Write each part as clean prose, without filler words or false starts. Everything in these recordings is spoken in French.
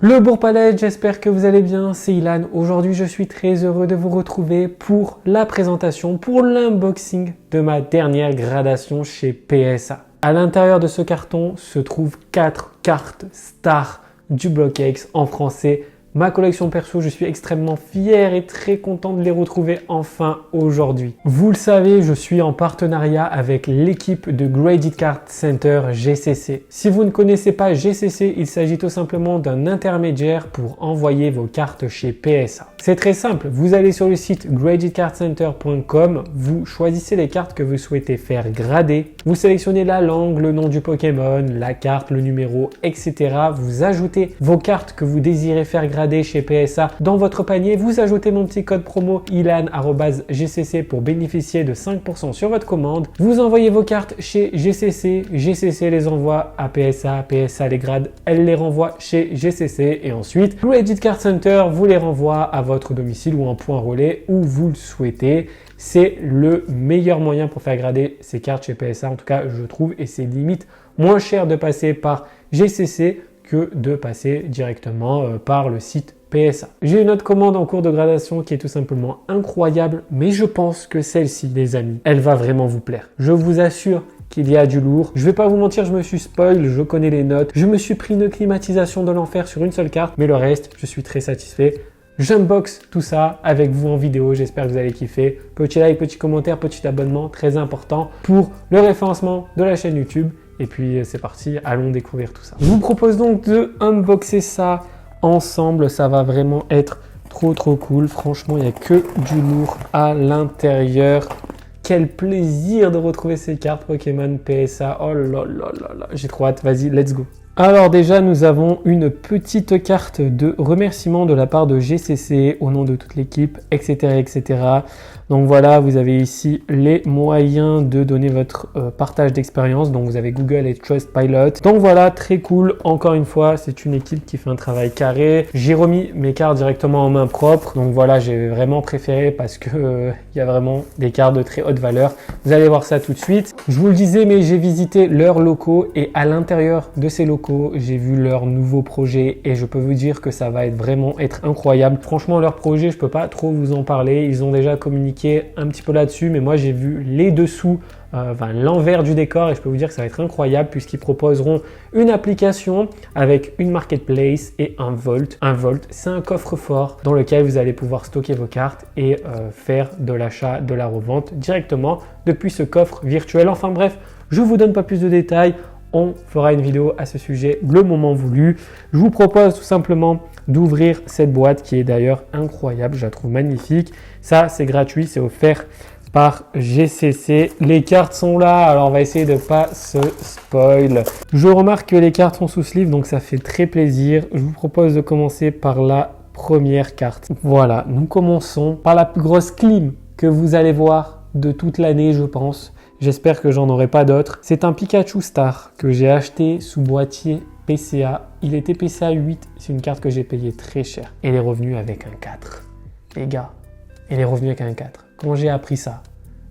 Le Bourg-Palais, j'espère que vous allez bien, c'est Ilan. Aujourd'hui, je suis très heureux de vous retrouver pour la présentation, pour l'unboxing de ma dernière gradation chez PSA. À l'intérieur de ce carton se trouvent 4 cartes stars du Block X en français. Ma collection perso, je suis extrêmement fier et très content de les retrouver enfin aujourd'hui. Vous le savez, je suis en partenariat avec l'équipe de Graded Card Center GCC. Si vous ne connaissez pas GCC, il s'agit tout simplement d'un intermédiaire pour envoyer vos cartes chez PSA. C'est très simple, vous allez sur le site gradedcardcenter.com, vous choisissez les cartes que vous souhaitez faire grader, vous sélectionnez la langue, le nom du Pokémon, la carte, le numéro, etc. Vous ajoutez vos cartes que vous désirez faire grader chez PSA dans votre panier, vous ajoutez mon petit code promo ILAN@GCC pour bénéficier de 5% sur votre commande. Vous envoyez vos cartes chez GCC, GCC les envoie à PSA, PSA les grade, elle les renvoie chez GCC et ensuite Graded Card Center vous les renvoie à votre domicile ou en point relais où vous le souhaitez. C'est le meilleur moyen pour faire grader ces cartes chez PSA, en tout cas je trouve, et c'est limite moins cher de passer par GCC que de passer directement par le site PSA. J'ai une autre commande en cours de gradation qui est tout simplement incroyable, mais je pense que celle-ci, les amis, elle va vraiment vous plaire. Je vous assure qu'il y a du lourd. Je vais pas vous mentir, je me suis spoil, je connais les notes. Je me suis pris une climatisation de l'enfer sur une seule carte, mais le reste, je suis très satisfait. J'unbox tout ça avec vous en vidéo, j'espère que vous allez kiffer. Petit like, petit commentaire, petit abonnement, très important pour le référencement de la chaîne YouTube. Et puis c'est parti, allons découvrir tout ça. Je vous propose donc de unboxer ça ensemble, ça va vraiment être trop cool. Franchement, il n'y a que du lourd à l'intérieur. Quel plaisir de retrouver ces cartes Pokémon PSA. Oh là là là là, j'ai trop hâte, vas-y, let's go. Alors déjà, nous avons une petite carte de remerciement de la part de GCC au nom de toute l'équipe, etc., etc. Donc voilà, vous avez ici les moyens de donner votre partage d'expérience. Donc vous avez Google et Trustpilot. Donc voilà, très cool. Encore une fois, c'est une équipe qui fait un travail carré. J'ai remis mes cartes directement en main propre. Donc voilà, j'ai vraiment préféré parce que il y a vraiment des cartes de très haute valeur. Vous allez voir ça tout de suite. Je vous le disais, mais j'ai visité leurs locaux et à l'intérieur de ces locaux, j'ai vu leurs nouveaux projets et je peux vous dire que ça va vraiment être incroyable. Franchement, leur projet, je peux pas trop vous en parler. Ils ont déjà communiqué un petit peu là-dessus, mais moi j'ai vu les dessous, l'envers du décor et je peux vous dire que ça va être incroyable puisqu'ils proposeront une application avec une marketplace et un vault. Un vault, c'est un coffre-fort dans lequel vous allez pouvoir stocker vos cartes et faire de l'achat, de la revente directement depuis ce coffre virtuel. Enfin bref, je vous donne pas plus de détails. On fera une vidéo à ce sujet le moment voulu. Je vous propose tout simplement d'ouvrir cette boîte qui est d'ailleurs incroyable, je la trouve magnifique. Ça, c'est gratuit, c'est offert par GCC. Les cartes sont là, alors on va essayer de ne pas se spoil. Je remarque que les cartes sont sous sleeve, donc ça fait très plaisir. Je vous propose de commencer par la première carte. Voilà, nous commençons par la plus grosse clim que vous allez voir de toute l'année, je pense. J'espère que j'en aurai pas d'autres. C'est un Pikachu Star que j'ai acheté sous boîtier PCA. Il était PCA 8. C'est une carte que j'ai payée très cher. Elle est revenue avec un 4. Les gars, elle est revenue avec un 4. Quand j'ai appris ça,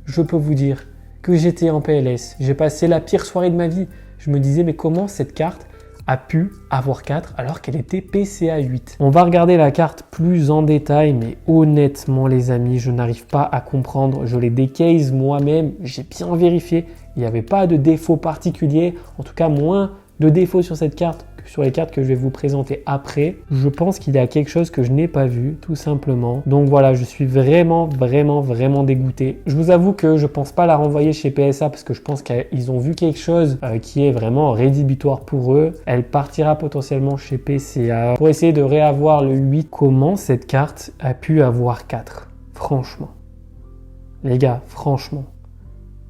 je peux vous dire que j'étais en PLS. J'ai passé la pire soirée de ma vie. Je me disais, mais comment cette carte a pu avoir 4 alors qu'elle était PCA 8. On va regarder la carte plus en détail, mais honnêtement les amis, je n'arrive pas à comprendre. Je l'ai décase moi-même, j'ai bien vérifié. Il n'y avait pas de défaut particulier, en tout cas moins de défauts sur cette carte que sur les cartes que je vais vous présenter après. Je pense qu'il y a quelque chose que je n'ai pas vu, tout simplement. Donc voilà, je suis vraiment dégoûté. Je vous avoue que je pense pas la renvoyer chez PSA parce que je pense qu'ils ont vu quelque chose qui est vraiment rédhibitoire pour eux. Elle partira potentiellement chez PCA pour essayer de réavoir le 8. Comment cette carte a pu avoir 4? Franchement. Les gars, franchement.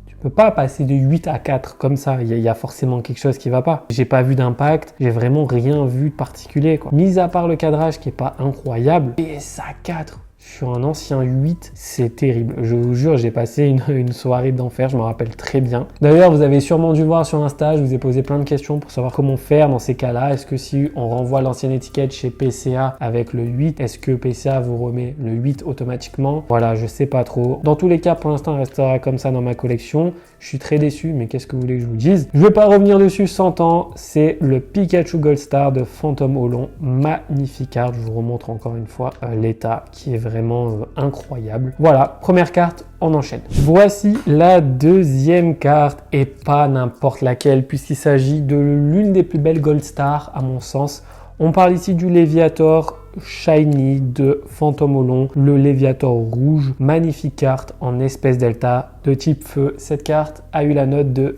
Je peux pas passer de 8 à 4 comme ça, il y a forcément quelque chose qui va pas. J'ai pas vu d'impact, j'ai vraiment rien vu de particulier quoi. Mis à part le cadrage qui est pas incroyable, PSA 4, je sur un ancien 8, c'est terrible. Je vous jure, j'ai passé une soirée d'enfer, je me rappelle très bien. D'ailleurs, vous avez sûrement dû voir sur Insta, je vous ai posé plein de questions pour savoir comment faire dans ces cas-là. Est-ce que si on renvoie l'ancienne étiquette chez PCA avec le 8, est-ce que PCA vous remet le 8 automatiquement? Voilà, je sais pas trop. Dans tous les cas, pour l'instant, il restera comme ça dans ma collection. Je suis très déçu, mais qu'est-ce que vous voulez que je vous dise? Je vais pas revenir dessus 100 ans. C'est le Pikachu Gold Star de Phantom Hollon. Magnifique carte. Je vous remontre encore une fois l'état qui est vraiment incroyable. Voilà, première carte, on enchaîne. Voici la deuxième carte et pas n'importe laquelle puisqu'il s'agit de l'une des plus belles Gold Star à mon sens. On parle ici du Léviator Shiny de Phantom Hollon, le Léviator rouge, magnifique carte en espèce delta de type feu. Cette carte a eu la note de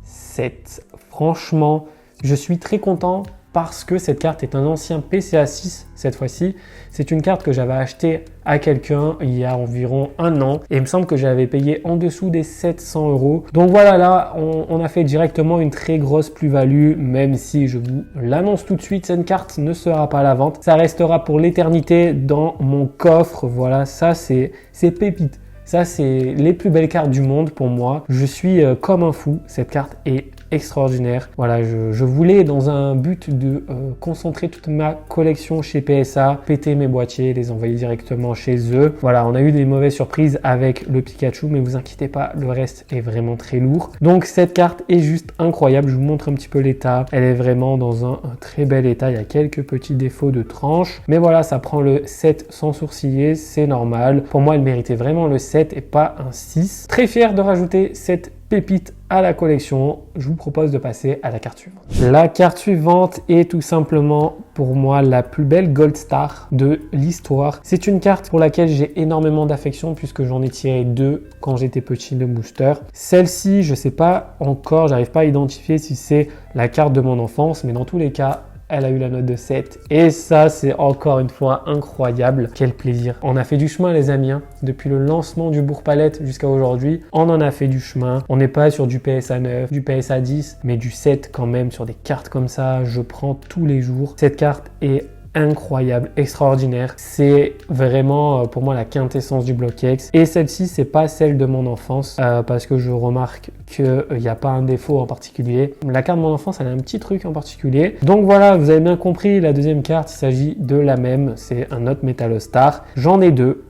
7. Franchement, je suis très content parce que cette carte est un ancien PCA 6 cette fois-ci. C'est une carte que j'avais achetée à quelqu'un il y a environ un an et il me semble que j'avais payé en dessous des 700 €. Donc voilà, là, on a fait directement une très grosse plus-value, même si je vous l'annonce tout de suite, cette carte ne sera pas à la vente. Ça restera pour l'éternité dans mon coffre. Voilà, ça c'est pépite. Ça, c'est les plus belles cartes du monde pour moi. Je suis comme un fou. Cette carte est extraordinaire. Voilà, je voulais dans un but de concentrer toute ma collection chez PSA, péter mes boîtiers, les envoyer directement chez eux. Voilà, on a eu des mauvaises surprises avec le Pikachu, mais vous inquiétez pas, le reste est vraiment très lourd. Donc cette carte est juste incroyable. Je vous montre un petit peu l'état. Elle est vraiment dans un très bel état. Il y a quelques petits défauts de tranche, mais voilà, ça prend le 7 sans sourciller, c'est normal. Pour moi, elle méritait vraiment le 7 et pas un 6. Très fier de rajouter cette pépite à la collection. Je vous propose de passer à la carte suivante. La carte suivante est tout simplement pour moi la plus belle Gold Star de l'histoire. C'est une carte pour laquelle j'ai énormément d'affection puisque j'en ai tiré 2 quand j'étais petit de booster. Celle-ci, je sais pas encore, j'arrive pas à identifier si c'est la carte de mon enfance, mais dans tous les cas, elle a eu la note de 7 et ça c'est encore une fois incroyable. Quel plaisir. On a fait du chemin les amis, hein. Depuis le lancement du Bourg-Palette jusqu'à aujourd'hui, on en a fait du chemin. On n'est pas sur du PSA 9, du PSA 10, mais du 7 quand même sur des cartes comme ça. Je prends tous les jours. Cette carte est incroyable, extraordinaire. C'est vraiment pour moi la quintessence du bloc X. Et celle-ci, c'est pas celle de mon enfance parce que je remarque qu'il n'y a pas un défaut en particulier. La carte de mon enfance, elle a un petit truc en particulier. Donc voilà, vous avez bien compris, la deuxième carte, il s'agit de la même. C'est un autre Metallostar. J'en ai 2.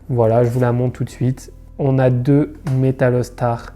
Voilà, je vous la montre tout de suite. On a 2 Metallostar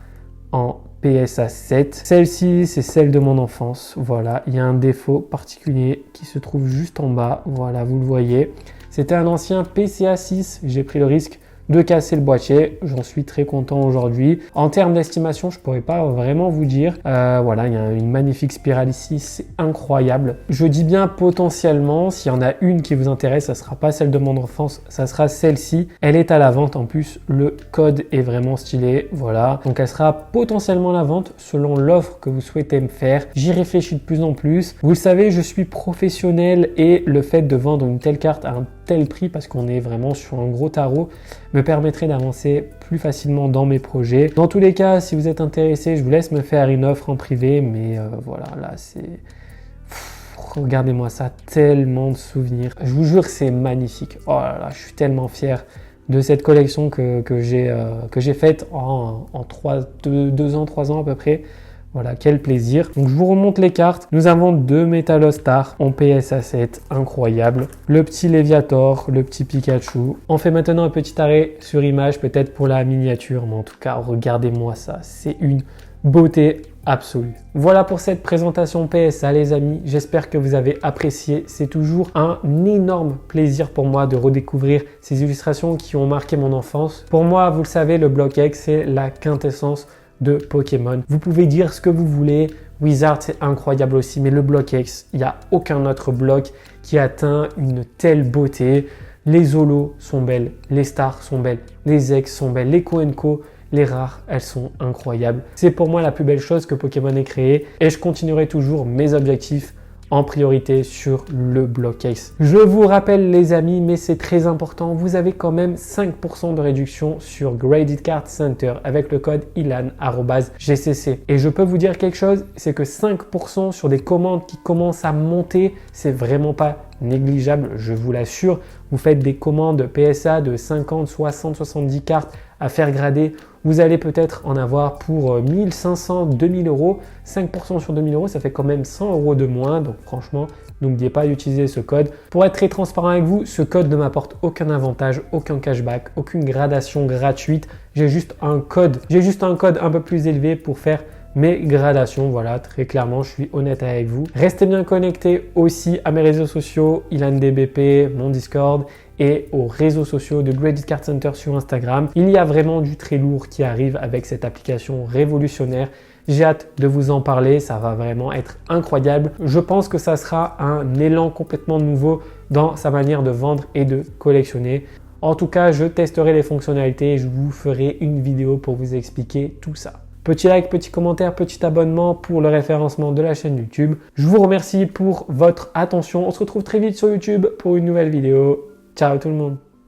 en PSA 7. Celle-ci, c'est celle de mon enfance. Voilà, il y a un défaut particulier qui se trouve juste en bas. Voilà, vous le voyez. C'était un ancien PCA 6. J'ai pris le risque de casser le boîtier. J'en suis très content aujourd'hui. En termes d'estimation, je pourrais pas vraiment vous dire. Voilà, il y a une magnifique spirale ici. C'est incroyable. Je dis bien potentiellement, s'il y en a une qui vous intéresse, ça sera pas celle de mon enfance, ça sera celle-ci. Elle est à la vente en plus. Le code est vraiment stylé. Voilà. Donc elle sera potentiellement à la vente selon l'offre que vous souhaitez me faire. J'y réfléchis de plus en plus. Vous le savez, je suis professionnel et le fait de vendre une telle carte à un tel prix, parce qu'on est vraiment sur un gros tarot, me permettrait d'avancer plus facilement dans mes projets. Dans tous les cas, si vous êtes intéressé, je vous laisse me faire une offre en privé, mais voilà, là c'est... Regardez-moi ça, tellement de souvenirs. Je vous jure que c'est magnifique. Oh là là, je suis tellement fier de cette collection que j'ai faite en 2 ans, 3 ans à peu près. Voilà, quel plaisir. Donc je vous remonte les cartes. Nous avons 2 Metallostar en PSA 7, incroyable. Le petit Léviator, le petit Pikachu. On fait maintenant un petit arrêt sur image, peut-être pour la miniature, mais en tout cas, regardez-moi ça. C'est une beauté absolue. Voilà pour cette présentation PSA les amis, j'espère que vous avez apprécié. C'est toujours un énorme plaisir pour moi de redécouvrir ces illustrations qui ont marqué mon enfance. Pour moi, vous le savez, le bloc X, c'est la quintessence de Pokémon. Vous pouvez dire ce que vous voulez, Wizard c'est incroyable aussi, mais le bloc X, il n'y a aucun autre bloc qui atteint une telle beauté. Les holos sont belles, les stars sont belles, les X sont belles, les Co&Co, les rares, elles sont incroyables. C'est pour moi la plus belle chose que Pokémon ait créée et je continuerai toujours mes objectifs en priorité sur le block case. Je vous rappelle les amis, mais c'est très important, vous avez quand même 5% de réduction sur Graded Card Center avec le code ILAN@GCC. Et je peux vous dire quelque chose, c'est que 5% sur des commandes qui commencent à monter, c'est vraiment pas négligeable, je vous l'assure. Vous faites des commandes PSA de 50, 60, 70 cartes à faire grader, vous allez peut-être en avoir pour 1500, 2000 euros. 5% sur 2000 euros, ça fait quand même 100 euros de moins. Donc franchement, n'oubliez pas d'utiliser ce code. Pour être très transparent avec vous, ce code ne m'apporte aucun avantage, aucun cashback, aucune gradation gratuite. J'ai juste un code un peu plus élevé pour faire mes gradations. Voilà, très clairement, je suis honnête avec vous. Restez bien connectés aussi à mes réseaux sociaux, ILANDBP, mon Discord et aux réseaux sociaux de Graded Card Center sur Instagram. Il y a vraiment du très lourd qui arrive avec cette application révolutionnaire. J'ai hâte de vous en parler, ça va vraiment être incroyable. Je pense que ça sera un élan complètement nouveau dans sa manière de vendre et de collectionner. En tout cas, je testerai les fonctionnalités et je vous ferai une vidéo pour vous expliquer tout ça. Petit like, petit commentaire, petit abonnement pour le référencement de la chaîne YouTube. Je vous remercie pour votre attention. On se retrouve très vite sur YouTube pour une nouvelle vidéo. Ciao tout le monde!